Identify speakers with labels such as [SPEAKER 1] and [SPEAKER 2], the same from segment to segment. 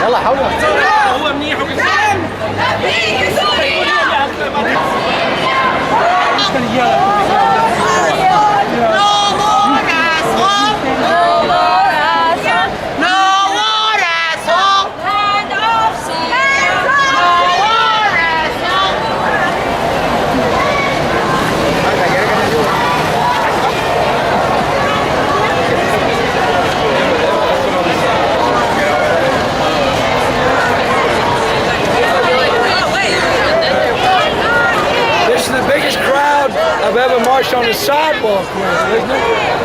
[SPEAKER 1] يلا حاولوا
[SPEAKER 2] هو منيح
[SPEAKER 3] I've ever marched on the sidewalk, isn't it?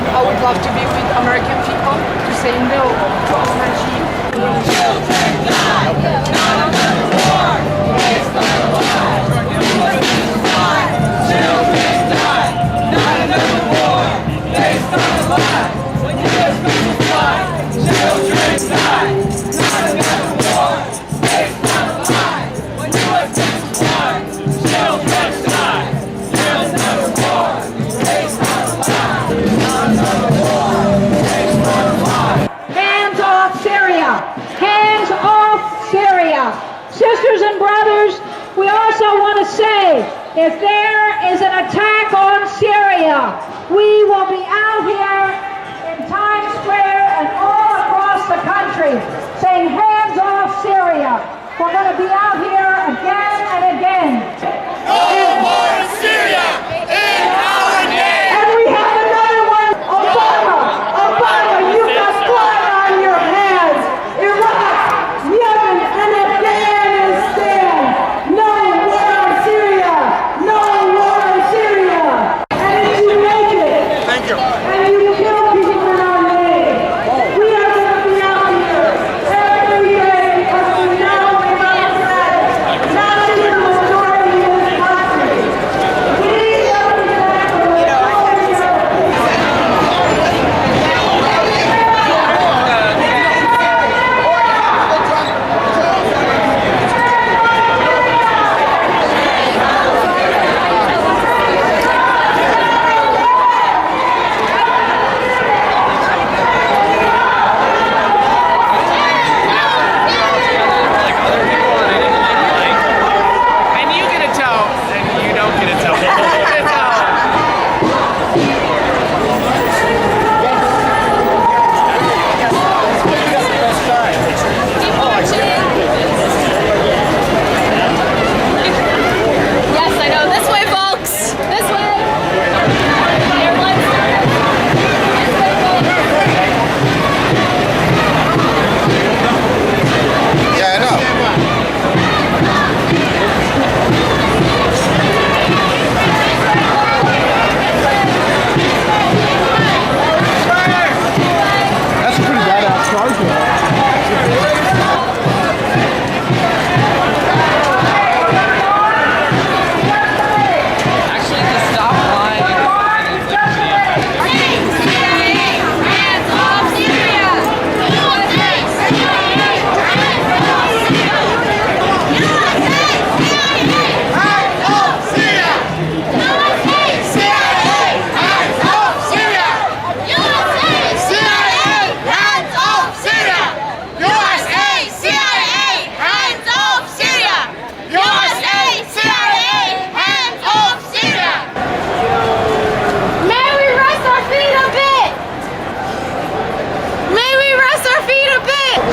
[SPEAKER 4] I would love to be with American people to say no to our regime. Children die, not another war. It's not alive. Children die, not another war. It's not alive. When you just fly, children die, not another war. It's not alive. When you just fly, children die, not another war. It's not alive.
[SPEAKER 5] Hands off Syria! Hands off Syria! Sisters and brothers, we also want to say, if there is an attack on Syria, we will be out here in Times Square and all across the country saying, hands off Syria. We're going to be out here again and again.
[SPEAKER 2] No more in Syria! In our name!
[SPEAKER 5] And we have another one. Obama, you've got blood on your hands. Iraq, Yemen, and Afghanistan. No war in Syria. No war in Syria. And if you make it,
[SPEAKER 2] Thank you.
[SPEAKER 5] and you kill people in our name, we are going to be out here every day because we know we're democratic, not in the majority in this country.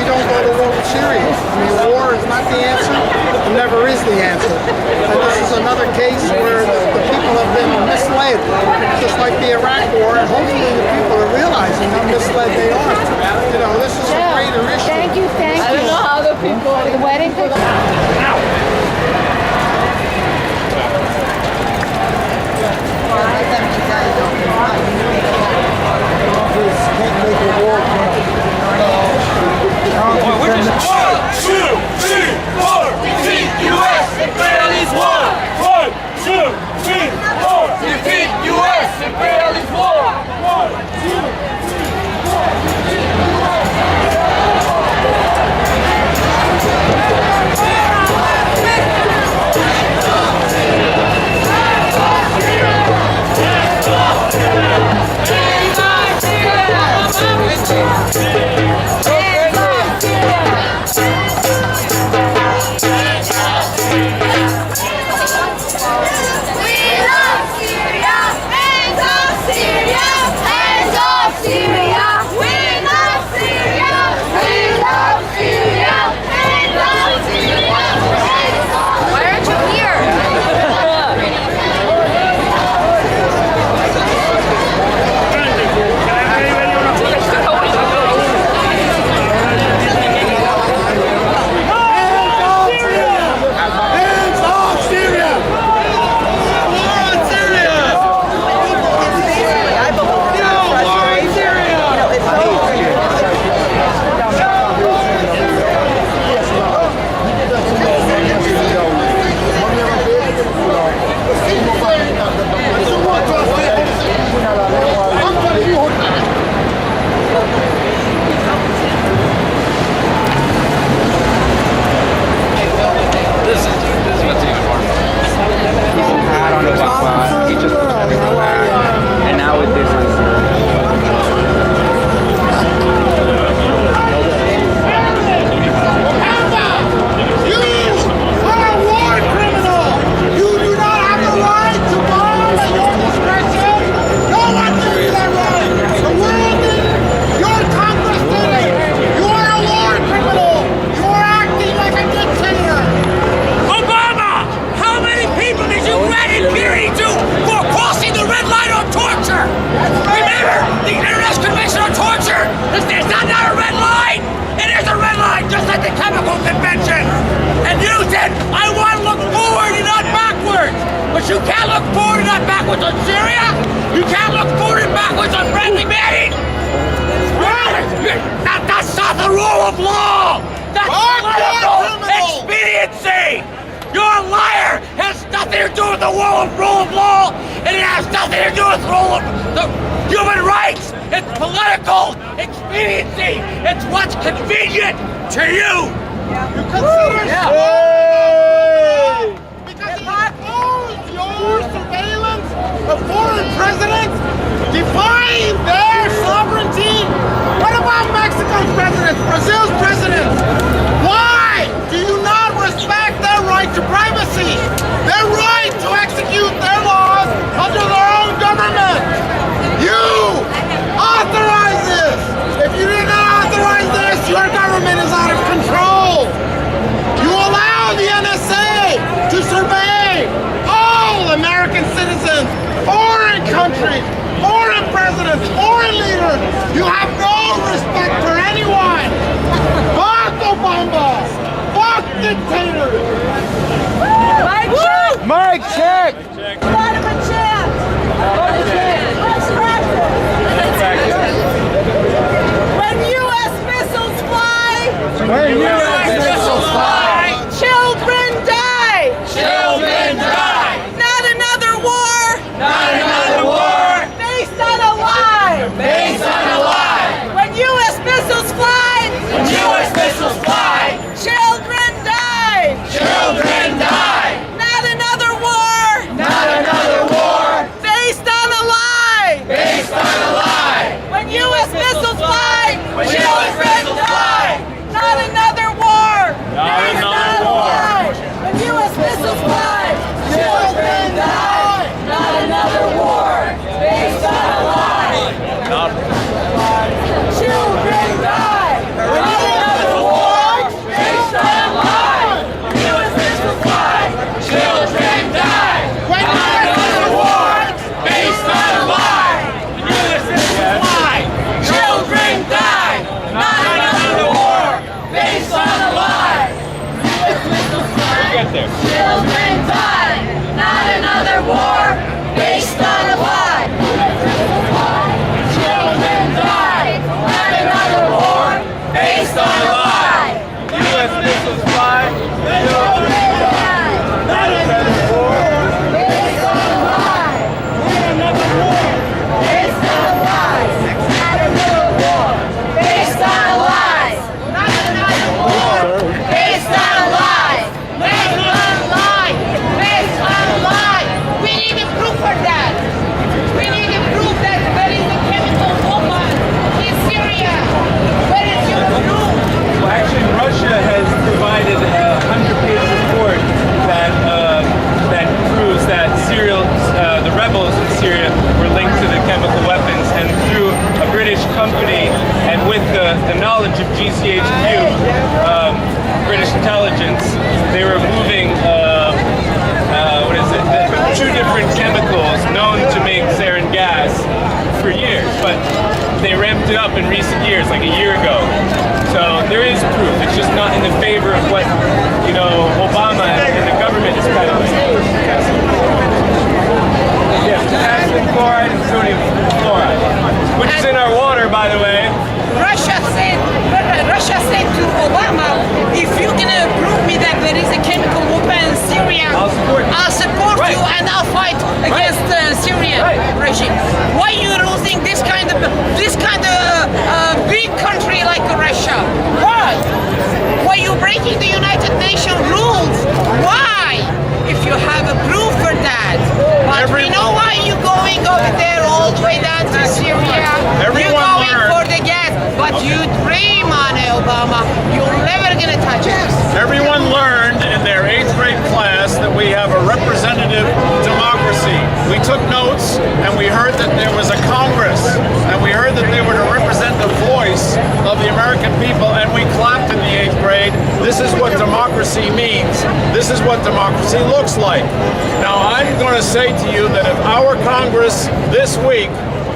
[SPEAKER 1] don't go to war with Syria. I mean, war is not the answer. It never is the answer. And this is another case where the people have been misled, just like the Iraq war. And hopefully the people are realizing how misled they are. You know, this is a greater issue.
[SPEAKER 2] Thank you, thank you.
[SPEAKER 6] I don't know how the people are
[SPEAKER 2] The wedding picture.
[SPEAKER 4] Defeat U.S. imperialist war! 1, 2, 3, 4! Defeat U.S. imperialist war!
[SPEAKER 2] 'Children die!
[SPEAKER 6] with the knowledge of GCHQ, British intelligence, they were moving, what is it, two different chemicals known to make sarin gas for years, but they ramped it up in recent years, like a year ago. So there is proof. It's just not in the favor of what, you know, Obama and the government is peddling. Yeah, potassium chloride and sodium chloride, which is in our water, by the way.
[SPEAKER 7] Russia said to Obama, if you're gonna prove me that there is a chemical weapon in Syria, I'll support you and I'll fight against the Syrian regime. Why are you losing this kind of big country like Russia? Why? Why are you breaking the United Nations rules? Why? If you have a proof for that. But we know why you're going over there all the way down to Syria. You're going for the gas, but you dream on it, Obama. You're never gonna touch it.
[SPEAKER 8] Everyone learned in their 8th grade class that we have a representative democracy. We took notes and we heard that there was a Congress and we heard that they were to represent the voice of the American people, and we clapped in the 8th grade. This is what democracy means. This is what democracy looks like. Now I'm going to say to you that if our Congress this week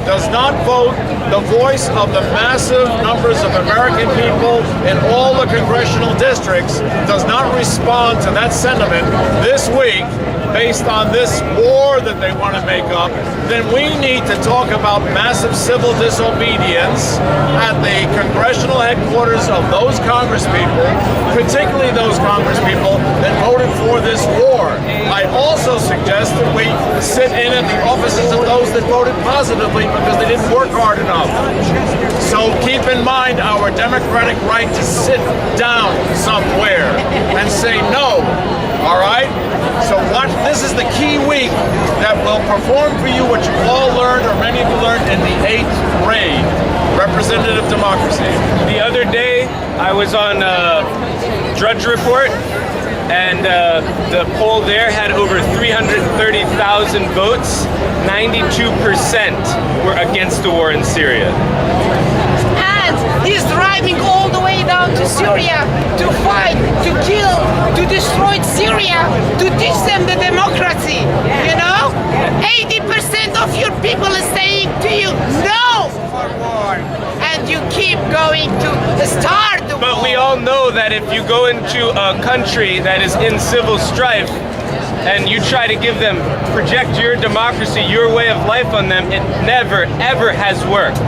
[SPEAKER 8] does not vote the voice of the massive numbers of American people in all the congressional districts, does not respond to that sentiment this week based on this war that they want to make up, then we need to talk about massive civil disobedience at the congressional headquarters of those congresspeople, particularly those congresspeople that voted for this war. I also suggest that we sit in at the offices of those that voted positively because they didn't work hard enough. So keep in mind our democratic right to sit down somewhere and say no. All right? So this is the key week that will perform for you what you all learned, or many of you learned, in the 8th grade. Representative democracy.
[SPEAKER 6] The other day, I was on Drudge Report, and the poll there had over 330,000 votes. 92% were against the war in Syria.
[SPEAKER 7] And he's driving all the way down to Syria to fight, to kill, to destroy Syria, to teach them the democracy. You know? 80% of your people are saying to you, no for war. And you keep going to start the war.
[SPEAKER 6] But we all know that if you go into a country that is in civil strife, and you try to project your democracy, your way of life on them, it never, ever has worked.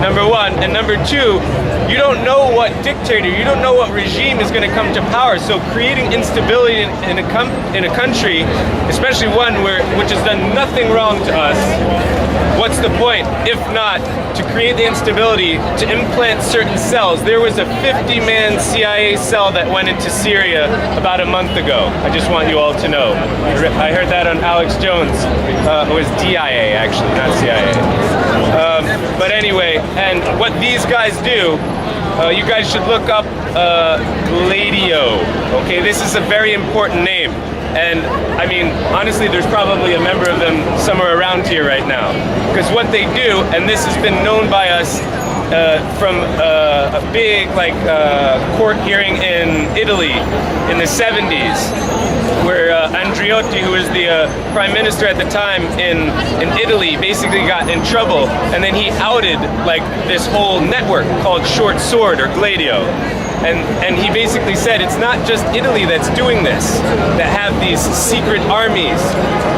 [SPEAKER 6] Number one. And number two, you don't know what dictator, you don't know what regime is going to come to power. So creating instability in a country, especially one which has done nothing wrong to us, what's the point? If not to create the instability, to implant certain cells. There was a 50-man CIA cell that went into Syria about a month ago. I just want you all to know. I heard that on Alex Jones. It was DIA, actually, not CIA. But anyway, and what these guys do, you guys should look up Gladio. Okay, this is a very important name. And I mean, honestly, there's probably a member of them somewhere around here right now. Because what they do, and this has been known by us from a big court hearing in Italy in the 70s, where Andreotti, who was the prime minister at the time in Italy, basically got in trouble, and then he outed this whole network called Short Sword or Gladio. And he basically said it's not just Italy that's doing this, that have these secret armies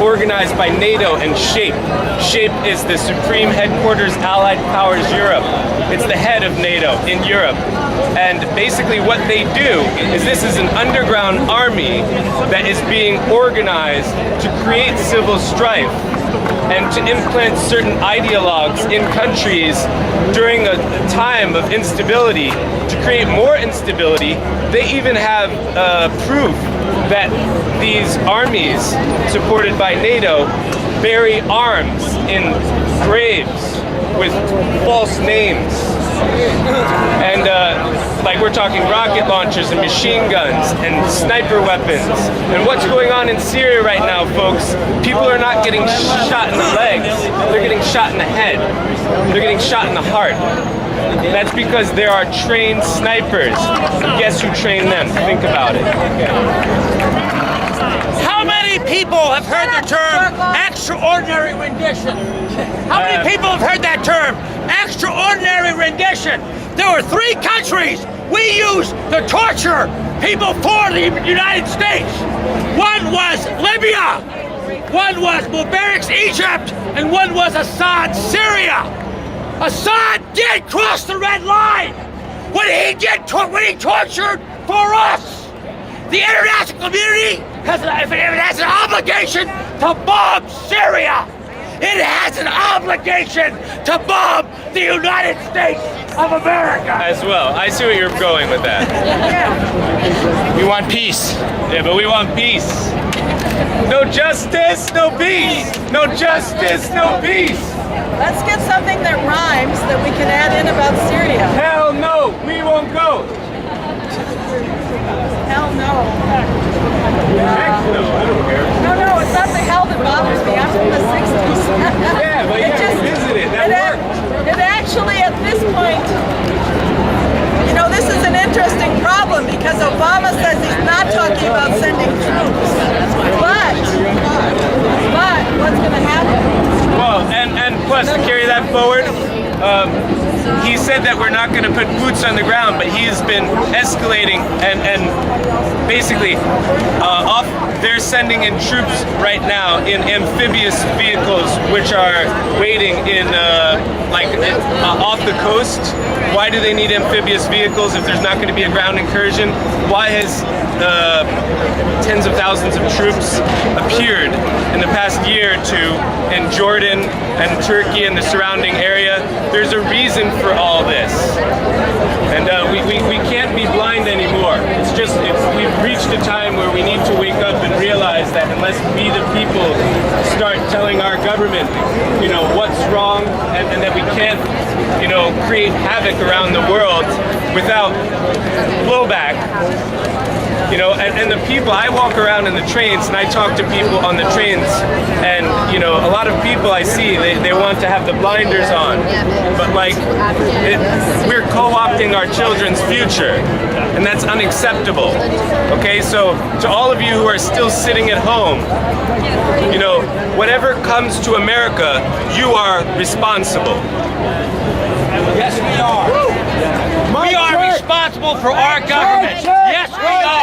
[SPEAKER 6] organized by NATO and SHAPE. SHAPE is the Supreme Headquarters Allied Powers Europe. It's the head of NATO in Europe. And basically what they do is this is an underground army that is being organized to create civil strife and to implant certain ideologues in countries during a time of instability to create more instability. They even have proof that these armies supported by NATO bury arms in graves with false names. And we're talking rocket launchers and machine guns and sniper weapons. And what's going on in Syria right now, folks? People are not getting shot in the legs. They're getting shot in the head. They're getting shot in the heart. That's because there are trained snipers. Guess who trained them? Think about it.
[SPEAKER 2] How many people have heard the term extraordinary rendition? How many people have heard that term? Extraordinary rendition. There were 3 countries we used to torture people for the United States. One was Libya, one was Mubarak's Egypt, and one was Assad's Syria. Assad did cross the red line when he tortured for us. The international community has an obligation to bomb Syria. It has an obligation to bomb the United States of America.
[SPEAKER 6] As well. I see where you're going with that.
[SPEAKER 2] We want peace.
[SPEAKER 6] Yeah, but we want peace. No justice, no peace. No justice, no peace.
[SPEAKER 7] Let's get something that rhymes that we can add in about Syria.
[SPEAKER 6] Hell no, we won't go.
[SPEAKER 7] Hell no.
[SPEAKER 6] Heck no, I don't care.
[SPEAKER 7] No, it's not the hell that bothers me. I'm from the 60s.
[SPEAKER 6] Yeah, but you can visit it. That worked.
[SPEAKER 7] It actually, at this point, you know, this is an interesting problem because Obama says he's not talking about sending troops. But what's going to happen?
[SPEAKER 6] Well, and plus to carry that forward, he said that we're not going to put boots on the ground, but he's been escalating and basically they're sending in troops right now in amphibious vehicles, which are waiting in off the coast. Why do they need amphibious vehicles if there's not going to be a ground incursion? Why has tens of thousands of troops appeared in the past year or two in Jordan and Turkey and the surrounding area? There's a reason for all this. And we can't be blind anymore. We've reached a time where we need to wake up and realize that unless we the people start telling our government, you know, what's wrong and that we can't, you know, create havoc around the world without blowback. You know, and the people, I walk around in the trains and I talk to people on the trains, and you know, a lot of people I see, they want to have the blinders on, but like, we're co-opting our children's future, and that's unacceptable. Okay, so to all of you who are still sitting at home, you know, whatever comes to America, you are responsible.
[SPEAKER 2] Yes, we are. We are responsible for our government. Yes, we are.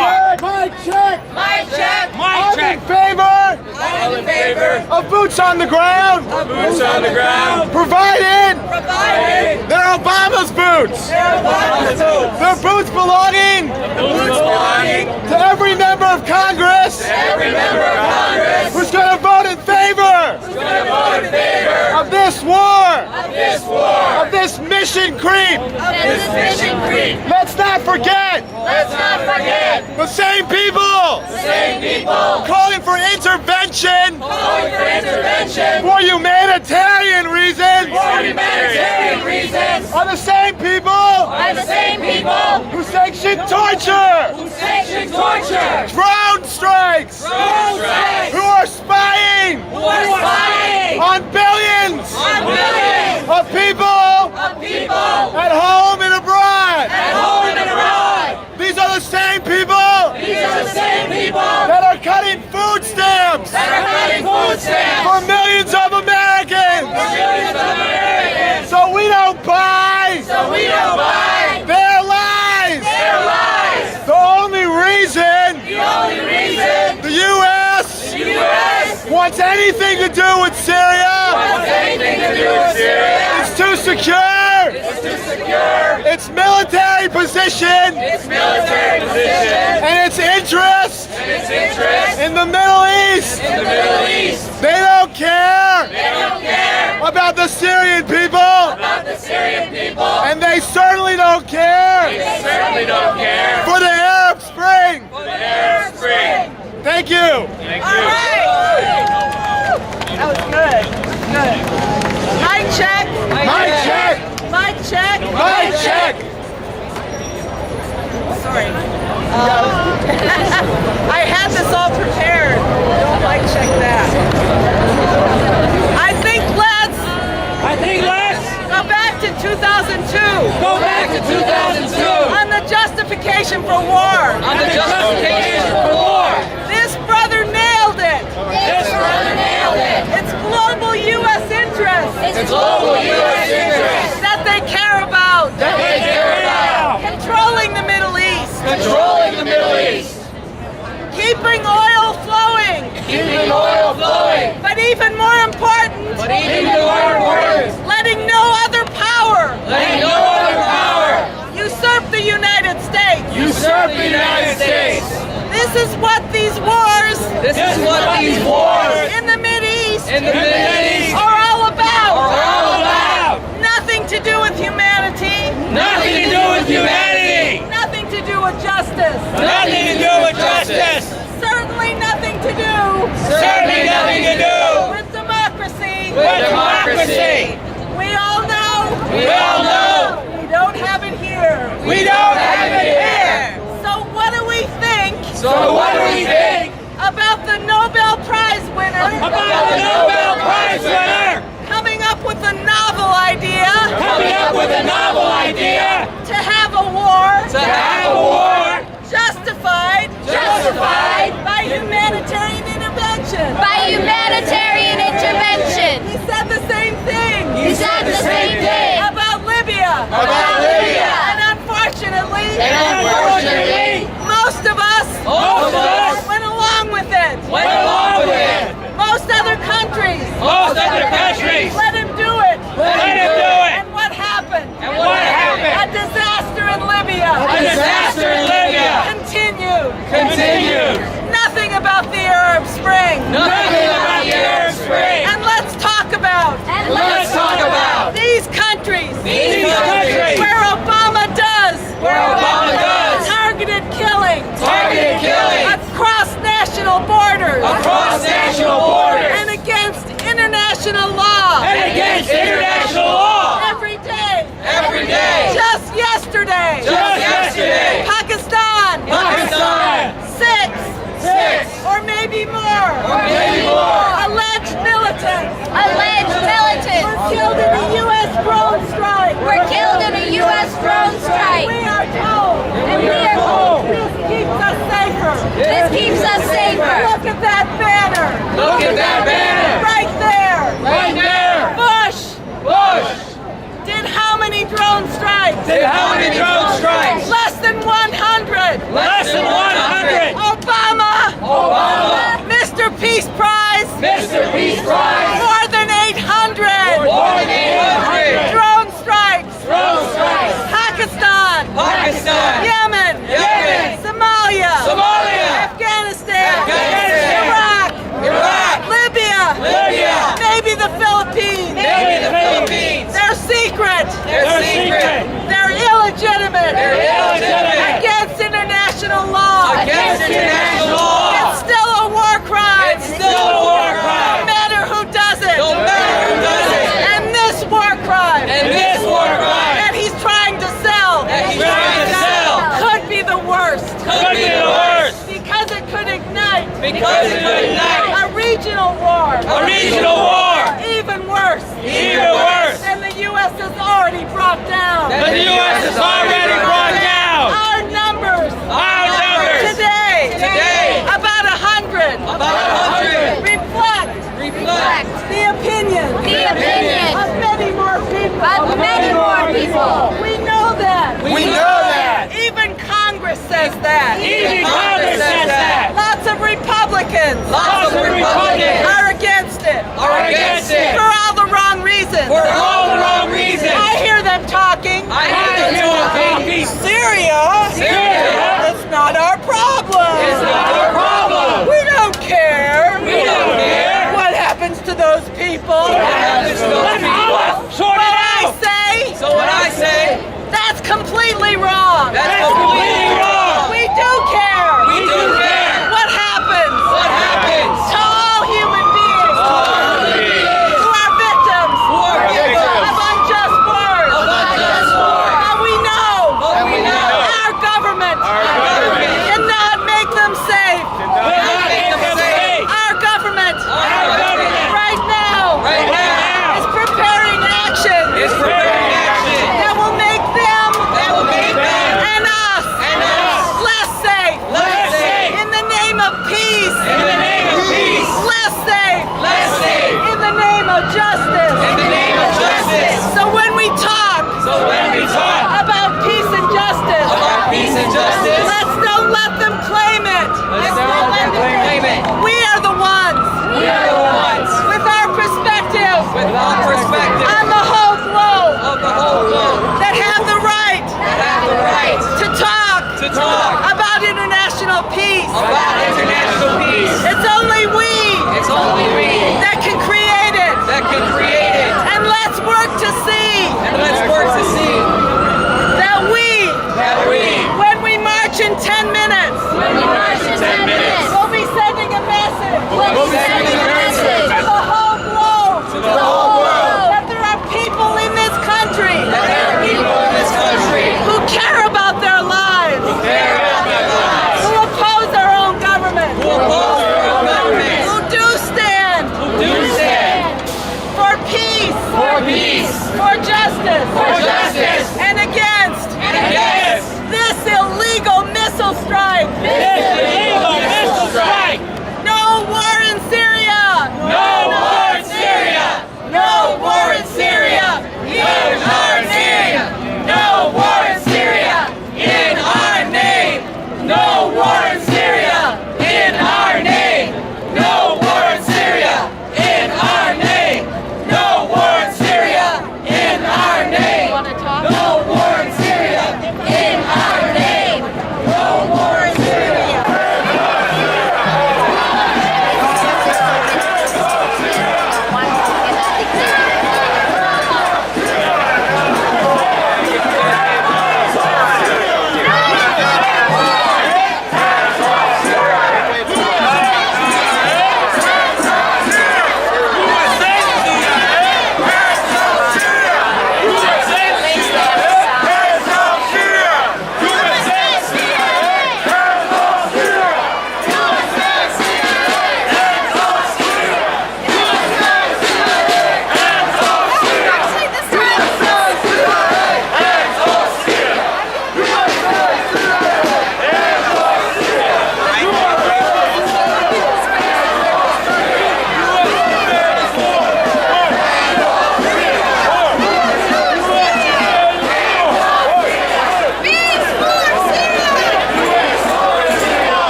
[SPEAKER 1] My check!
[SPEAKER 2] My check. My
[SPEAKER 1] I'm
[SPEAKER 2] check.
[SPEAKER 1] in favor
[SPEAKER 2] All in favor
[SPEAKER 1] of boots on the ground!
[SPEAKER 6] Boots on the ground.
[SPEAKER 1] Provided
[SPEAKER 2] provided.
[SPEAKER 1] they're Obama's boots! They're boots belonging
[SPEAKER 2] Boots belonging
[SPEAKER 1] to every member of Congress
[SPEAKER 2] every member of Congress
[SPEAKER 1] who's going to vote in favor
[SPEAKER 2] who's going to vote in favor
[SPEAKER 1] of this war,
[SPEAKER 2] of this war,
[SPEAKER 1] of this mission creep.
[SPEAKER 2] of this mission creep.
[SPEAKER 1] Let's not forget
[SPEAKER 2] Let's not forget
[SPEAKER 1] the same people
[SPEAKER 2] the same people
[SPEAKER 1] calling for intervention
[SPEAKER 2] calling for intervention
[SPEAKER 1] for humanitarian reasons
[SPEAKER 2] for humanitarian reasons
[SPEAKER 1] are the same people
[SPEAKER 2] are the same people
[SPEAKER 1] who sanction torture,
[SPEAKER 2] who sanction torture,
[SPEAKER 1] drone strikes,
[SPEAKER 2] drone strikes,
[SPEAKER 1] who are spying
[SPEAKER 2] who are spying
[SPEAKER 1] on billions
[SPEAKER 2] on millions
[SPEAKER 1] of people
[SPEAKER 2] of people
[SPEAKER 1] at home and abroad.
[SPEAKER 2] at home and abroad.
[SPEAKER 1] These are the same people
[SPEAKER 2] These are the same people
[SPEAKER 1] that are cutting food stamps
[SPEAKER 2] that are cutting food stamps
[SPEAKER 1] for millions of Americans.
[SPEAKER 2] for millions of Americans.
[SPEAKER 1] So we don't buy
[SPEAKER 2] So we don't buy
[SPEAKER 1] their lies.
[SPEAKER 2] their lies.
[SPEAKER 1] The only reason
[SPEAKER 2] The only reason
[SPEAKER 1] the U.S.
[SPEAKER 2] the U.S.
[SPEAKER 1] wants anything to do with Syria
[SPEAKER 2] wants anything to do with Syria
[SPEAKER 1] is to secure
[SPEAKER 2] is to secure
[SPEAKER 1] its military position
[SPEAKER 2] its military position
[SPEAKER 1] and its interest
[SPEAKER 2] and its interest
[SPEAKER 1] in the Middle East.
[SPEAKER 2] in the Middle East.
[SPEAKER 1] They don't care
[SPEAKER 2] They don't care
[SPEAKER 1] about the Syrian people,
[SPEAKER 2] about the Syrian people.
[SPEAKER 1] and they certainly don't care
[SPEAKER 2] They certainly don't care
[SPEAKER 1] for the Arab Spring.
[SPEAKER 2] for the Arab Spring.
[SPEAKER 1] Thank you.
[SPEAKER 6] Thank
[SPEAKER 7] All
[SPEAKER 6] you.
[SPEAKER 7] right. That was good. Good. Mic check.
[SPEAKER 1] My check.
[SPEAKER 7] Mic check.
[SPEAKER 1] My check.
[SPEAKER 7] Sorry. I had this all prepared. Don't mic check that. I think let's
[SPEAKER 2] I think let's
[SPEAKER 7] go back to 2002.
[SPEAKER 2] go
[SPEAKER 7] justification for war.
[SPEAKER 4] On the justification for war.
[SPEAKER 7] This brother nailed it.
[SPEAKER 4] This brother nailed it.
[SPEAKER 7] It's global U.S. interests
[SPEAKER 4] It's global U.S. interests
[SPEAKER 7] that they care about.
[SPEAKER 4] that they care about.
[SPEAKER 7] Controlling the Middle East.
[SPEAKER 4] Controlling the Middle East.
[SPEAKER 7] Keeping oil flowing.
[SPEAKER 4] Keeping oil flowing.
[SPEAKER 7] But even more important,
[SPEAKER 4] But even more important,
[SPEAKER 7] letting no other power
[SPEAKER 4] letting no other power
[SPEAKER 7] usurp the United States.
[SPEAKER 4] usurp the United States.
[SPEAKER 7] This is what these wars
[SPEAKER 4] This is what these wars
[SPEAKER 7] in the Mideast
[SPEAKER 4] in the Middle East
[SPEAKER 7] are all about.
[SPEAKER 4] are all about.
[SPEAKER 7] Nothing to do with humanity.
[SPEAKER 2] Nothing to do with humanity.
[SPEAKER 7] Nothing to do with justice.
[SPEAKER 2] Nothing to do with justice.
[SPEAKER 7] Certainly nothing to do
[SPEAKER 2] Certainly nothing to do
[SPEAKER 7] with democracy.
[SPEAKER 2] with democracy.
[SPEAKER 7] We all know.
[SPEAKER 2] We all know.
[SPEAKER 7] We don't have it here.
[SPEAKER 2] We don't have it here.
[SPEAKER 7] So what do we think
[SPEAKER 2] So what do we think
[SPEAKER 7] about the Nobel Prize winner
[SPEAKER 2] about the Nobel Prize winner
[SPEAKER 7] coming up with a novel idea
[SPEAKER 2] coming up with a novel idea
[SPEAKER 7] to have a war
[SPEAKER 2] to have a war
[SPEAKER 7] justified by humanitarian intervention?
[SPEAKER 9] By humanitarian intervention.
[SPEAKER 7] He said the same thing.
[SPEAKER 9] He said the same thing.
[SPEAKER 7] About Libya.
[SPEAKER 2] About Libya.
[SPEAKER 7] And unfortunately,
[SPEAKER 2] Most
[SPEAKER 7] most of us went along with it.
[SPEAKER 2] went along with it.
[SPEAKER 7] Most other countries
[SPEAKER 2] Most other countries
[SPEAKER 7] let him do it.
[SPEAKER 2] let him do it.
[SPEAKER 7] And what happened?
[SPEAKER 2] And what happened?
[SPEAKER 7] A disaster in Libya.
[SPEAKER 2] A disaster in Libya
[SPEAKER 7] Continued.
[SPEAKER 2] continued.
[SPEAKER 7] Nothing about the Arab Spring.
[SPEAKER 2] Nothing about the Arab Spring.
[SPEAKER 7] And let's talk about
[SPEAKER 9] And
[SPEAKER 2] Let's talk about
[SPEAKER 7] these countries
[SPEAKER 2] these countries
[SPEAKER 7] where Obama does targeted killing
[SPEAKER 2] targeted killing
[SPEAKER 7] across national borders
[SPEAKER 2] across national borders
[SPEAKER 7] and against international law
[SPEAKER 2] and against international law
[SPEAKER 7] every day.
[SPEAKER 2] every day.
[SPEAKER 7] Just yesterday,
[SPEAKER 2] Just yesterday,
[SPEAKER 7] Pakistan,
[SPEAKER 2] Pakistan,
[SPEAKER 7] six or maybe more
[SPEAKER 2] maybe more,
[SPEAKER 7] alleged militants
[SPEAKER 9] alleged militants
[SPEAKER 7] were killed in a U.S. drone strike.
[SPEAKER 9] were killed in a U.S. drone strike.
[SPEAKER 7] We are told.
[SPEAKER 9] And we are told
[SPEAKER 7] This keeps us safer.
[SPEAKER 9] this keeps us safer.
[SPEAKER 7] Look at that banner.
[SPEAKER 2] Look at that banner
[SPEAKER 7] Right there.
[SPEAKER 2] right there. Bush
[SPEAKER 7] Did how many drone strikes?
[SPEAKER 2] did how many drone strikes?
[SPEAKER 7] Less than 100.
[SPEAKER 2] Less than 100.
[SPEAKER 7] Obama. Mr. Peace Prize.
[SPEAKER 2] Mr. Peace Prize.
[SPEAKER 7] More than 800.
[SPEAKER 2] More than 800
[SPEAKER 7] Drone strikes.
[SPEAKER 2] drone strikes.
[SPEAKER 7] Pakistan.
[SPEAKER 2] Pakistan,
[SPEAKER 7] Yemen.
[SPEAKER 2] Yemen.
[SPEAKER 7] Somalia.
[SPEAKER 2] Somalia.
[SPEAKER 7] Afghanistan.
[SPEAKER 2] Afghanistan.
[SPEAKER 7] Iraq. Libya. Maybe the Philippines.
[SPEAKER 2] maybe the Philippines.
[SPEAKER 7] They're secret.
[SPEAKER 2] They're secret.
[SPEAKER 7] They're illegitimate.
[SPEAKER 2] They're illegitimate.
[SPEAKER 7] Against international law.
[SPEAKER 2] Against international law.
[SPEAKER 7] It's still a war crime.
[SPEAKER 2] It's still a war
[SPEAKER 7] No
[SPEAKER 2] crime.
[SPEAKER 7] matter who does it.
[SPEAKER 2] No matter who does it.
[SPEAKER 7] And this war crime
[SPEAKER 2] And this war crime
[SPEAKER 7] that he's trying to sell
[SPEAKER 2] that he's trying to sell
[SPEAKER 7] could be the worst.
[SPEAKER 2] could be the worst
[SPEAKER 7] Because it could ignite
[SPEAKER 2] because it could ignite
[SPEAKER 7] a regional war.
[SPEAKER 2] a regional war
[SPEAKER 7] Even worse.
[SPEAKER 2] even worse
[SPEAKER 7] Than the U.S. has already brought down.
[SPEAKER 2] than the U.S. has already brought down.
[SPEAKER 7] Our numbers
[SPEAKER 2] Our numbers
[SPEAKER 7] today, about 100, reflect the opinion of many more people.
[SPEAKER 9] Of many more people.
[SPEAKER 7] We know that.
[SPEAKER 2] We know that.
[SPEAKER 7] Even Congress says that.
[SPEAKER 2] Even Congress says that.
[SPEAKER 7] Lots of Republicans
[SPEAKER 2] Lots of Republicans
[SPEAKER 7] are against it.
[SPEAKER 2] are against it
[SPEAKER 7] For all the wrong reasons.
[SPEAKER 2] for all the wrong reasons.
[SPEAKER 7] I hear them talking.
[SPEAKER 2] I hear them talking.
[SPEAKER 7] Syria? That's not our problem.
[SPEAKER 2] It's not our problem.
[SPEAKER 7] We don't care.
[SPEAKER 2] We don't care.
[SPEAKER 7] What happens to those people?
[SPEAKER 2] happens to those people? Sort it out.
[SPEAKER 7] So
[SPEAKER 2] what I say,
[SPEAKER 7] that's completely wrong.
[SPEAKER 2] that's completely wrong.
[SPEAKER 7] We do care.
[SPEAKER 2] We do care.
[SPEAKER 7] What happens?
[SPEAKER 2] What happens
[SPEAKER 7] To all human beings who are victims of unjust wars. But we know our government cannot make them safe. Our government right now is preparing action that will make them and
[SPEAKER 4] About international peace.
[SPEAKER 7] It's only we
[SPEAKER 4] It's only we
[SPEAKER 7] that can create it.
[SPEAKER 4] that can create it.
[SPEAKER 7] And let's work to see
[SPEAKER 4] And let's work to see
[SPEAKER 7] that
[SPEAKER 4] that
[SPEAKER 7] when we march in 10 minutes,
[SPEAKER 9] When we march in 10 minutes,
[SPEAKER 7] we'll be sending a message
[SPEAKER 9] we'll be sending a message
[SPEAKER 7] to the whole globe
[SPEAKER 9] to the whole world
[SPEAKER 7] that there are people in this country
[SPEAKER 4] that there are people in this country
[SPEAKER 7] who care about their lives,
[SPEAKER 4] who care about their lives,
[SPEAKER 7] who oppose their own government,
[SPEAKER 4] who oppose their own government,
[SPEAKER 7] who do stand
[SPEAKER 4] who do stand
[SPEAKER 7] for peace,
[SPEAKER 4] for peace,
[SPEAKER 7] for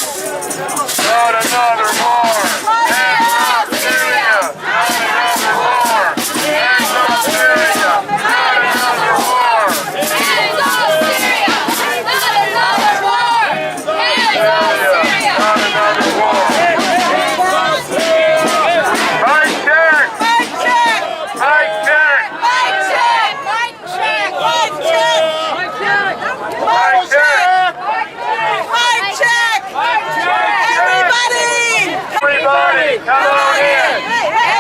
[SPEAKER 4] Not another war. Hands off Syria. Not another war. Hands off Syria. Not another war.
[SPEAKER 9] Hands off Syria! Not another war! Hands off Syria!
[SPEAKER 4] Not another war. Mic check.
[SPEAKER 7] Mic check!
[SPEAKER 4] Mic check.
[SPEAKER 7] Mic check! Mic check! Mic check!
[SPEAKER 4] Mic check.
[SPEAKER 7] Mic check! Everybody!
[SPEAKER 4] Everybody, come on in.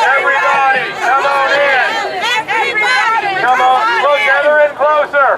[SPEAKER 4] Everybody, come on in.
[SPEAKER 7] Everybody!
[SPEAKER 4] Come on, together and closer.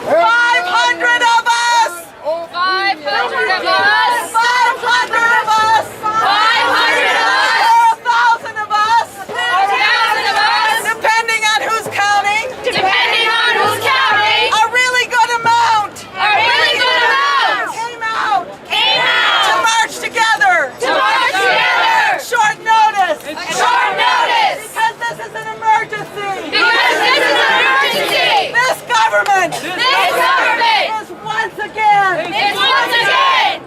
[SPEAKER 7] 500 of us!
[SPEAKER 9] 500 of us!
[SPEAKER 7] 500 of us!
[SPEAKER 9] 500 of us!
[SPEAKER 7] 1,000 of us!
[SPEAKER 9] 1,000 of us!
[SPEAKER 7] Depending on who's counting.
[SPEAKER 9] Depending on who's counting,
[SPEAKER 7] A really good amount.
[SPEAKER 9] a really good amount
[SPEAKER 7] Came out
[SPEAKER 9] came
[SPEAKER 7] to
[SPEAKER 9] out
[SPEAKER 7] march together.
[SPEAKER 9] to march together.
[SPEAKER 7] Short notice.
[SPEAKER 9] Short notice.
[SPEAKER 7] Because this is an emergency.
[SPEAKER 9] Because this is an emergency.
[SPEAKER 7] This government
[SPEAKER 9] This government
[SPEAKER 7] is once again
[SPEAKER 9] is once again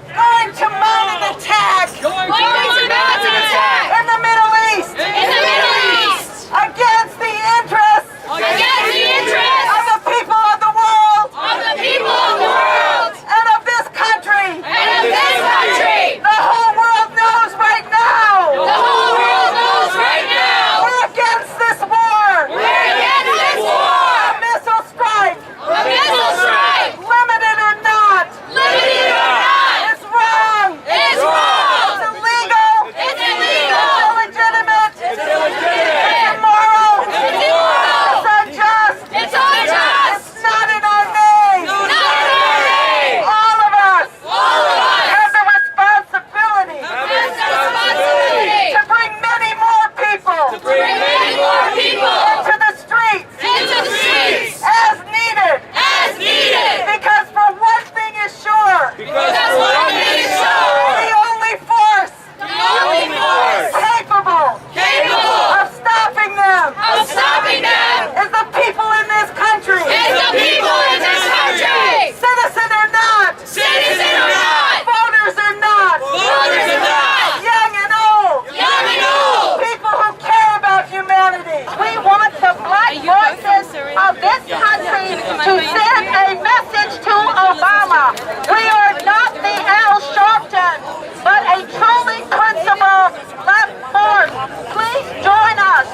[SPEAKER 7] going to mount an attack
[SPEAKER 9] going to mount an attack
[SPEAKER 7] in the Middle East
[SPEAKER 9] in the Middle East
[SPEAKER 7] against the interests
[SPEAKER 9] against the interests
[SPEAKER 7] of the people of the world
[SPEAKER 9] of the people of the world
[SPEAKER 7] and of this country.
[SPEAKER 9] and of this country.
[SPEAKER 7] The whole world knows right now.
[SPEAKER 9] The whole world knows right now
[SPEAKER 7] We're against this war.
[SPEAKER 9] we're against this war.
[SPEAKER 7] A missile strike,
[SPEAKER 9] A missile strike,
[SPEAKER 7] limited or not,
[SPEAKER 9] limited or not,
[SPEAKER 7] is wrong.
[SPEAKER 9] is wrong.
[SPEAKER 7] It's illegal.
[SPEAKER 9] It's illegal.
[SPEAKER 7] It's illegitimate.
[SPEAKER 9] It's illegitimate.
[SPEAKER 7] It's immoral.
[SPEAKER 9] It's immoral.
[SPEAKER 7] It's unjust.
[SPEAKER 9] It's unjust.
[SPEAKER 7] It's not in our name.
[SPEAKER 9] Not in our name.
[SPEAKER 7] All of us
[SPEAKER 9] All of us
[SPEAKER 7] have the responsibility
[SPEAKER 9] have the responsibility
[SPEAKER 7] to bring many more people
[SPEAKER 9] to bring many more people
[SPEAKER 7] into the streets
[SPEAKER 9] into the streets
[SPEAKER 7] as needed.
[SPEAKER 9] as needed.
[SPEAKER 7] Because for one thing is sure,
[SPEAKER 9] Because one thing is sure,
[SPEAKER 7] the only force
[SPEAKER 9] the only force
[SPEAKER 7] capable of stopping them
[SPEAKER 9] of stopping them
[SPEAKER 7] is the people in this country.
[SPEAKER 9] is the people in this country.
[SPEAKER 7] Citizen or not,
[SPEAKER 9] Citizen or not,
[SPEAKER 7] voters or not,
[SPEAKER 9] voters or not,
[SPEAKER 7] young and old,
[SPEAKER 9] young and old.
[SPEAKER 7] people who care about humanity. We want the black voices of this country to send a message to Obama. We are not the Al Sharpton, but a truly principled left force. Please join us.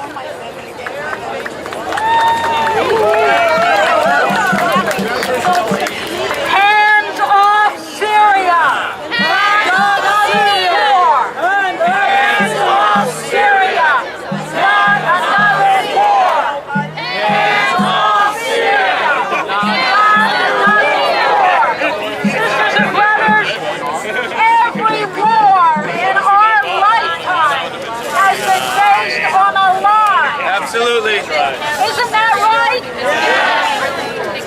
[SPEAKER 7] Hands off Syria! Hands off Syria! Hands off Syria! Not another war! Hands off Syria! Not another war! Sisters and brothers, every war in our lifetime has been based on a lie.
[SPEAKER 6] Absolutely.
[SPEAKER 7] Isn't that right?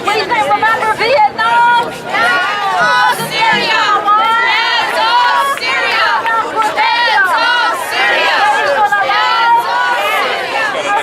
[SPEAKER 7] Please remember Vietnam.
[SPEAKER 9] Hands off Syria! Hands off Syria! Hands off Syria! Hands off Syria!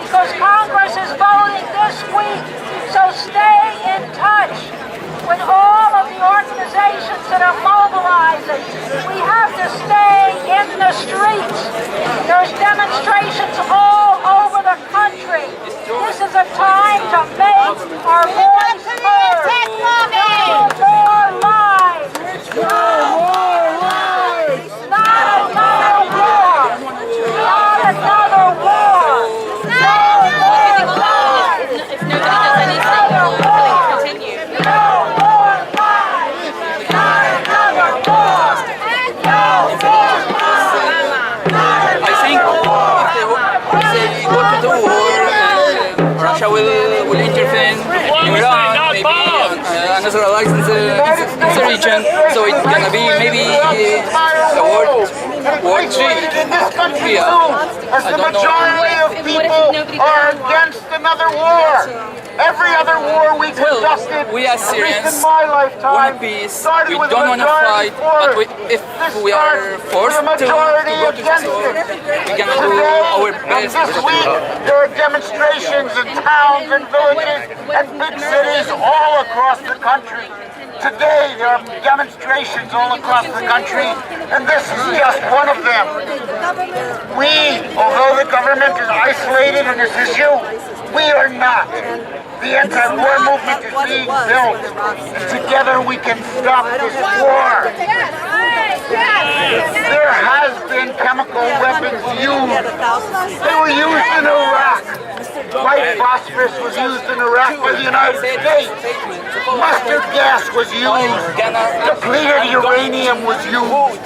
[SPEAKER 5] because Congress is voting this week. So stay in touch with all of the organizations that are mobilizing. We have to stay in the streets. There's demonstrations all over the country. This is a time to make our voice heard.
[SPEAKER 10] industrialized in the region, so it's gonna be maybe a World War III.
[SPEAKER 1] In this country,
[SPEAKER 10] Yeah.
[SPEAKER 1] as the majority of people are against another war. Every other war we conducted,
[SPEAKER 10] we as
[SPEAKER 1] at least
[SPEAKER 10] Syrians
[SPEAKER 1] in my lifetime,
[SPEAKER 10] want peace.
[SPEAKER 1] started
[SPEAKER 10] We
[SPEAKER 1] with
[SPEAKER 10] don't
[SPEAKER 1] a
[SPEAKER 10] want to
[SPEAKER 1] majority
[SPEAKER 10] fight,
[SPEAKER 1] for
[SPEAKER 10] but
[SPEAKER 1] it.
[SPEAKER 10] if
[SPEAKER 1] This
[SPEAKER 10] we are
[SPEAKER 1] starts
[SPEAKER 10] forced
[SPEAKER 1] with a
[SPEAKER 10] to
[SPEAKER 1] majority
[SPEAKER 10] go to this
[SPEAKER 1] against
[SPEAKER 10] war,
[SPEAKER 1] it.
[SPEAKER 10] we're gonna do
[SPEAKER 1] Today
[SPEAKER 10] our
[SPEAKER 1] and
[SPEAKER 10] best.
[SPEAKER 1] this week, there are demonstrations in towns and villages and big cities all across the country. Today, there are demonstrations all across the country, and this is just one of them. We, although the government is isolated in this issue, we are not. The anti-war movement is being built, and together we can stop this war. There has been chemical weapons used. They were used in Iraq. White phosphorus was used in Iraq by the United States. Mustard gas was used. Depleted uranium was used.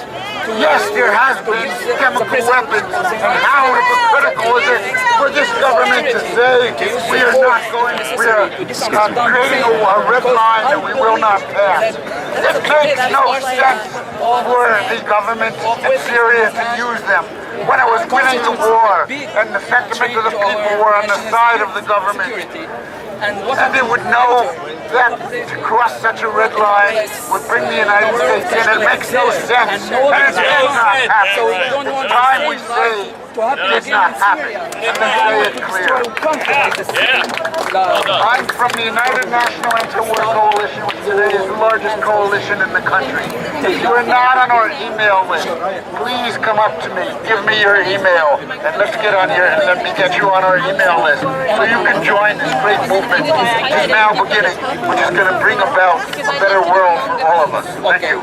[SPEAKER 1] Yes, there has been chemical weapons, and how hypocritical is it for this government to say we are not going, we are creating a red line that we will not pass. It makes no sense for the government in Syria to use them. When it was winning the war, and the sentiment of the people were on the side of the government. And they would know that to cross such a red line would bring the United States in. It makes no sense. And it does not happen. It's time we say it did not happen. And let's say it clear. I'm from the United National Anti-War Coalition, which today is the largest coalition in the country. If you are not on our email list, please come up to me. Give me your email, and let's get on here and let me get you on our email list so you can join this great movement which is now beginning, which is going to bring about a better world for all of us. Thank you.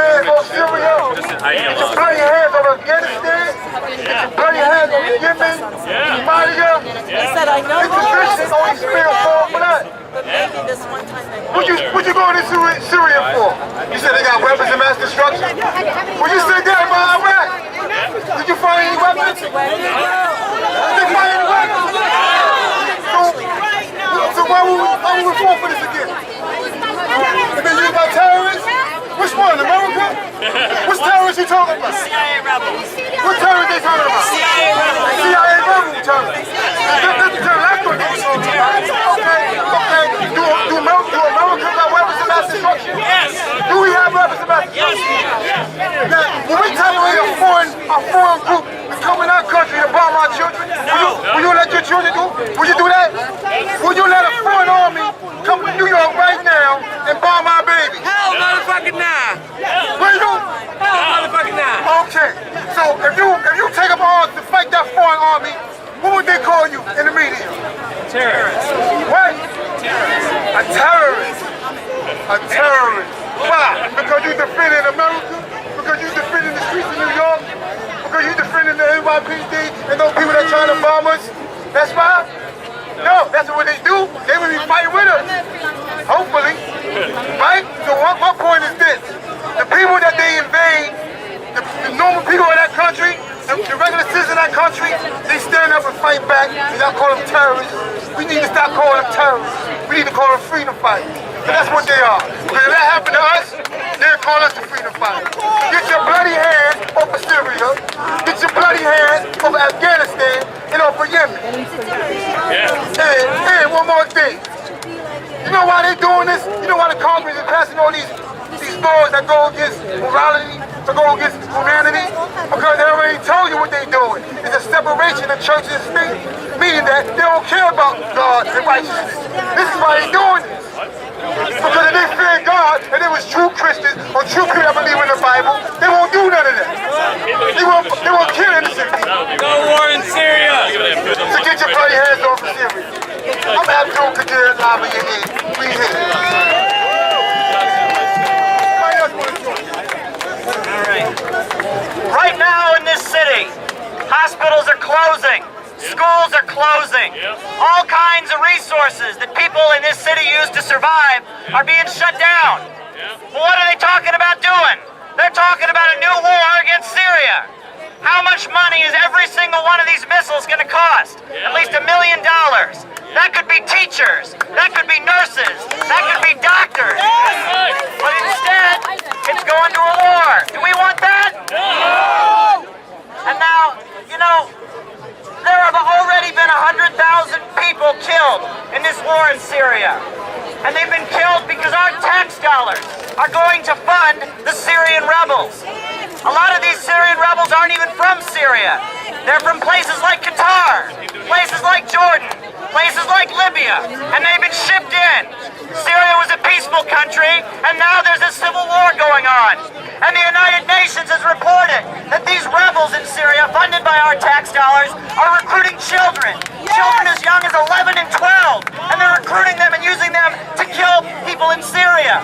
[SPEAKER 1] Hands on Syria, get your bloody hands on Afghanistan, get your bloody hands on Yemen, Somalia.
[SPEAKER 11] They said I know
[SPEAKER 1] It's a Christian only spirit for blood.
[SPEAKER 11] but maybe this one time they
[SPEAKER 1] What you going into Syria for? You said they got weapons of mass destruction? Well, you said that about Iraq. Did you find any weapons? Did you find any weapons? So why would we fall for this again? They've been used by terrorists? Which one, America? Which terrorists you talking about?
[SPEAKER 2] CIA rebels.
[SPEAKER 1] What terrorists they talking about?
[SPEAKER 2] CIA rebels.
[SPEAKER 1] CIA rebel terrorists. That's the terrorist I thought they were talking about. Okay. Do America got weapons of mass destruction?
[SPEAKER 2] Yes.
[SPEAKER 1] Do we have weapons of mass destruction? Now, when we tolerate a foreign group to come in our country and bomb our children, will you let your children do? Will you do that? Will you let a foreign army come to New York right now and bomb our babies?
[SPEAKER 2] Hell, motherfucking nah.
[SPEAKER 1] Will you?
[SPEAKER 2] Hell, motherfucking nah.
[SPEAKER 1] Okay. So if you take up arms to fight that foreign army, what would they call you in the media?
[SPEAKER 2] Terrorists.
[SPEAKER 1] What? A terrorist. A terrorist. Why? Because you defending America? Because you defending the streets of New York? Because you defending the NYPD and those people that trying to bomb us? That's why? No, that's what they do. They will be fighting with us. Hopefully. Right? So my point is this. The people that they invade, the normal people in that country, the regular citizens in that country, they stand up and fight back, and y'all call them terrorists. We need to stop calling them terrorists. We need to call them freedom fighters. And that's what they are. Because if that happened to us, they'll call us the freedom fighters. Get your bloody hands off of Syria. Get your bloody hands off of Afghanistan and off of Yemen. And one more thing. You know why they doing this? You know why the Congress is passing all these laws that go against morality, that go against humanity? Because they already told you what they're doing. It's a separation of church and state, meaning that they don't care about God and righteousness. This is why they're doing this. Because if they fear God, and they was true Christians, or true people that believe in the Bible, they won't do none of that. They won't kill innocent people.
[SPEAKER 2] No war in Syria.
[SPEAKER 1] So get your bloody hands off of Syria. I'm Abdul Qadir Lava, we here.
[SPEAKER 12] Right now in this city, hospitals are closing, schools are closing, all kinds of resources that people in this city use to survive are being shut down. Well, what are they talking about doing? They're talking about a new war against Syria. How much money is every single one of these missiles going to cost? At least $1 million. That could be teachers. That could be nurses. That could be doctors. But instead, it's going to a war. Do we want that? No! And now, you know, there have already been 100,000 people killed in this war in Syria. And they've been killed because our tax dollars are going to fund the Syrian rebels. A lot of these Syrian rebels aren't even from Syria. They're from places like Qatar, places like Jordan, places like Libya, and they've been shipped in. Syria was a peaceful country, and now there's a civil war going on. And the United Nations has reported that these rebels in Syria, funded by our tax dollars, are recruiting children. Children as young as 11 and 12, and they're recruiting them and using them to kill people in Syria.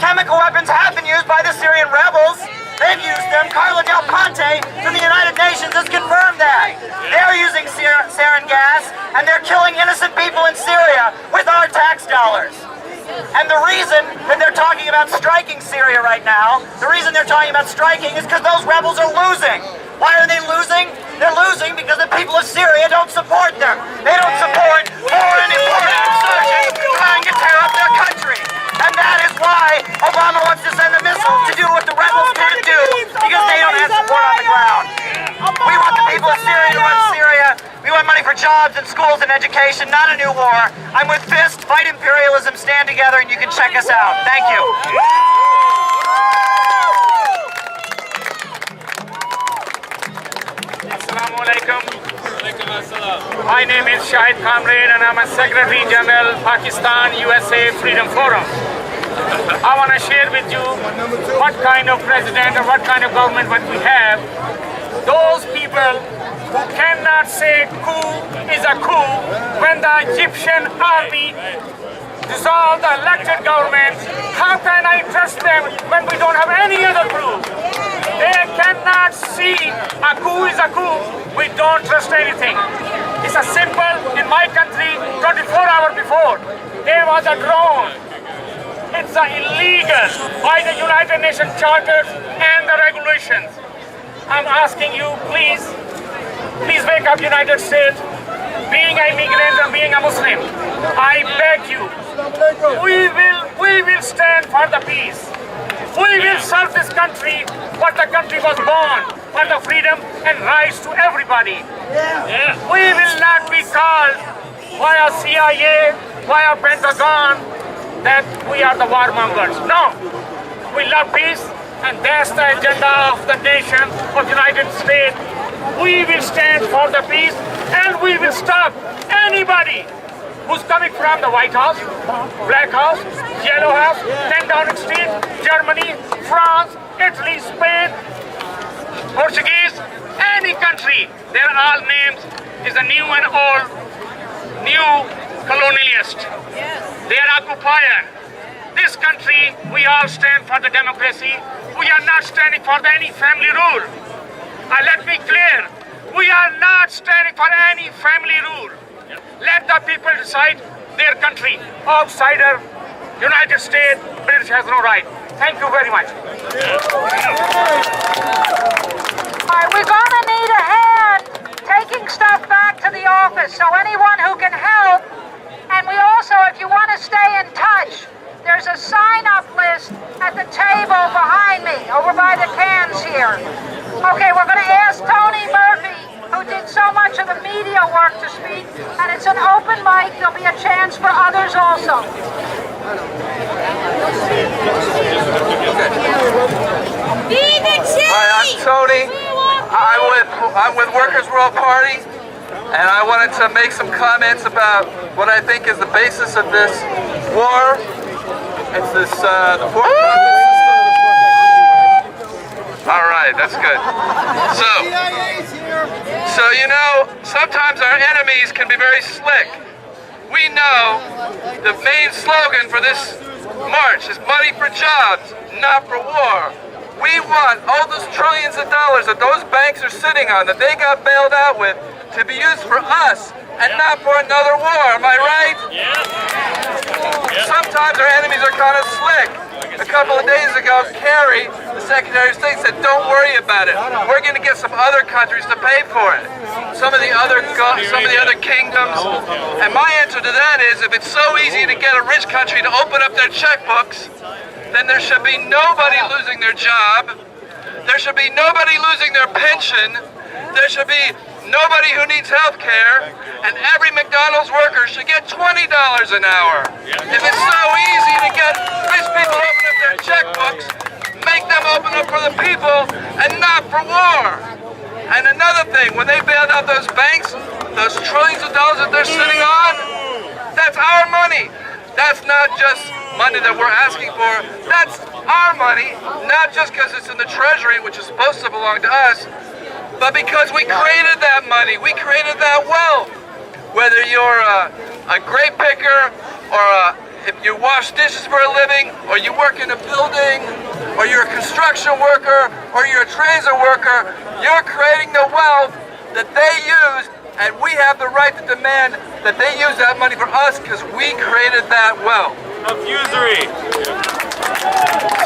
[SPEAKER 12] Chemical weapons have been used by the Syrian rebels. They've used them. Carla Del Ponte from the United Nations has confirmed that. They're using sarin gas, and they're killing innocent people in Syria with our tax dollars. And the reason that they're talking about striking Syria right now, the reason they're talking about striking is because those rebels are losing. Why are they losing? They're losing because the people of Syria don't support them. They don't support foreign imported insurgents trying to tear up their country. And that is why Obama wants to send a missile to do what the rebels can't do, because they don't have support on the ground. We want the people of Syria to run Syria. We want money for jobs and schools and education, not a new war. I'm with FIST, Fight Imperialism, stand together, and you can check us out. Thank you.
[SPEAKER 13] Assalamu alaikum. My name is Shahid Kamrade and I'm a Secretary General, Pakistan USA Freedom Forum. I want to share with you what kind of president or what kind of government what we have. Those people who cannot say coup is a coup when the Egyptian army dissolved the elected government. How can I trust them when we don't have any other proof? They cannot see a coup is a coup. We don't trust anything. It's a simple, in my country, 24 hours before, there was a drone. It's illegal by the United Nations charters and the regulations. I'm asking you, please wake up, United States. Being an immigrant and being a Muslim, I beg you, we will stand for the peace. We will serve this country what the country was born, for the freedom and rights to everybody. We will not be called by a CIA, by a Pentagon, that we are the warmongers. No, we love peace, and that's the agenda of the nation of the United States. We will stand for the peace, and we will stop anybody who's coming from the White House, Black House, Yellow House, 10 Downing Street, Germany, France, Italy, Spain, Portuguese, any country. Their all names is a new and old, new colonialist. They are occupier. This country, we all stand for the democracy. We are not standing for any family rule. Let me clear, we are not standing for any family rule. Let the people decide their country. Outsider, United States, British has no right. Thank you very much.
[SPEAKER 5] All right, we're going to need a hand taking stuff back to the office, so anyone who can help. And we also, if you want to stay in touch, there's a sign-up list at the table behind me, over by the cans here. Okay, we're going to ask Tony Murphy, who did so much of the media work, to speak, and it's an open mic. There'll be a chance for others also.
[SPEAKER 14] Hi, I'm Tony. I'm with Workers' World Party, and I wanted to make some comments about what I think is the basis of this war. It's this, the fourth profit system. All right, that's good. So you know, sometimes our enemies can be very slick. We know the main slogan for this march is money for jobs, not for war. We want all those trillions of dollars that those banks are sitting on, that they got bailed out with, to be used for us and not for another war. Am I right? Sometimes our enemies are kind of slick. a couple of days ago, Kerry, the Secretary of State, said, don't worry about it. We're going to get some other countries to pay for it. Some of the other kingdoms. And my answer to that is, if it's so easy to get a rich country to open up their checkbooks, then there should be nobody losing their job. There should be nobody losing their pension. There should be nobody who needs health care. And every McDonald's worker should get $20 an hour. If it's so easy to get rich people to open up their checkbooks, make them open up for the people and not for war. And another thing, when they bailed out those banks, those trillions of dollars that they're sitting on, that's our money. That's not just money that we're asking for. That's our money, not just because it's in the Treasury, which is supposed to belong to us, but because we created that money. We created that wealth. Whether you're a grape picker, or if you wash dishes for a living, or you work in a building, or you're a construction worker, or you're a transit worker, you're creating the wealth that they use, and we have the right to demand that they use that money for us because we created that wealth.
[SPEAKER 6] Of usury.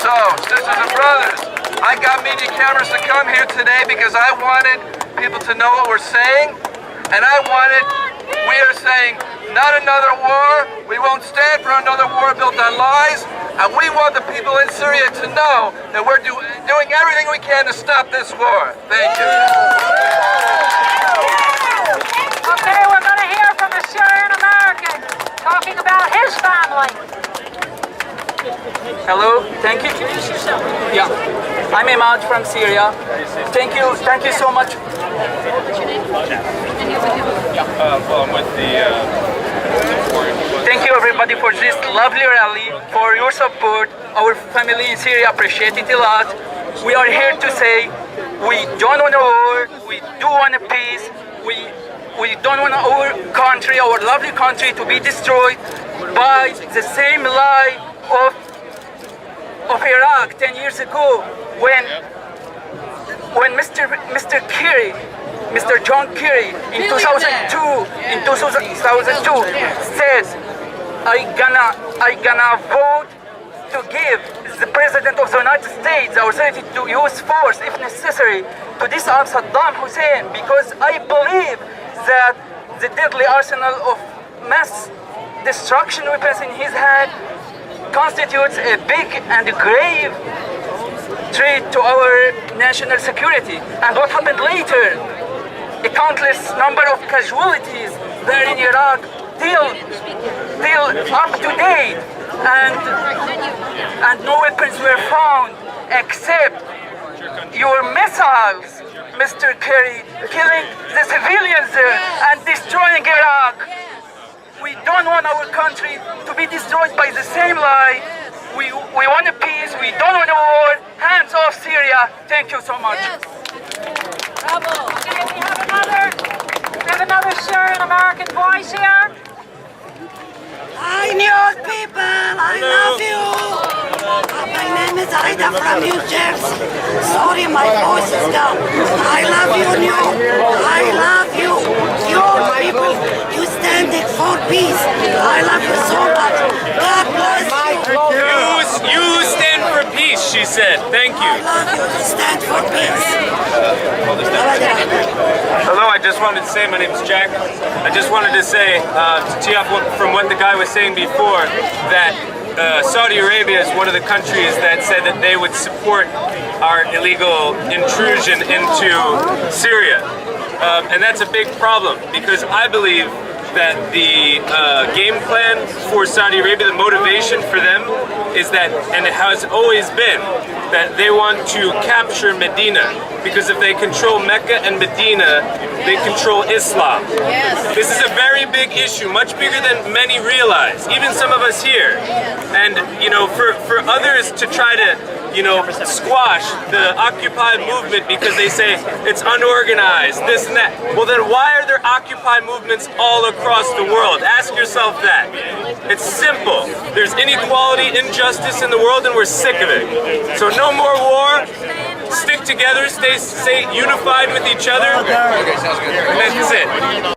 [SPEAKER 14] So, sisters and brothers, I got media cameras to come here today because I wanted people to know what we're saying, and we are saying, not another war. We won't stand for another war built on lies, and we want the people in Syria to know that we're doing everything we can to stop this war. Thank you.
[SPEAKER 5] Okay, we're going to hear from a Syrian American talking about his family.
[SPEAKER 10] Hello, thank you. Yeah, I'm Imad from Syria. Thank you so much.
[SPEAKER 6] Well, I'm with the...
[SPEAKER 10] Thank you everybody for this lovely rally, for your support. Our family in Syria appreciate it a lot. We are here to say we don't want a war, we do want a peace. We don't want our country, our lovely country, to be destroyed by the same lie of Iraq 10 years ago when Mr. Kerry, Mr. John Kerry in 2002 says I gonna vote to give the President of the United States the authority to use force if necessary to disarm Saddam Hussein, because I believe that the deadly arsenal of mass destruction weapons in his hand constitutes a big and grave threat to our national security. And what happened later, a countless number of casualties there in Iraq, till up to date, and no weapons were found except your missiles, Mr. Kerry, killing the civilians there and destroying Iraq. We don't want our country to be destroyed by the same lie. We want a peace, we don't want a war. Hands off Syria. Thank you so much.
[SPEAKER 5] Bravo. Okay, we have another Syrian American voice here.
[SPEAKER 15] Hi, New York people, I love you. My name is Aida from New Jersey. Sorry, my voice is down. I love you, New York. I love you. Your people, you standing for peace. I love you so much. God bless you.
[SPEAKER 6] You stand for peace, she said. Thank you.
[SPEAKER 15] I love you to stand for peace.
[SPEAKER 6] Hello, I just wanted to say, my name is Jack. I just wanted to say, to tee up from what the guy was saying before, that Saudi Arabia is one of the countries that said that they would support our illegal intrusion into Syria. And that's a big problem, because I believe that the game plan for Saudi Arabia, the motivation for them is that, and it has always been, that they want to capture Medina, because if they control Mecca and Medina, they control Islam.
[SPEAKER 7] Yes.
[SPEAKER 6] This is a very big issue, much bigger than many realize, even some of us here. And, you know, for others to try to, you know, squash the Occupy movement because they say it's unorganized, this and that. Well, then why are there Occupy movements all across the world? Ask yourself that. It's simple. There's inequality, injustice in the world, and we're sick of it. So no more war. Stick together, stay unified with each other. And that's it.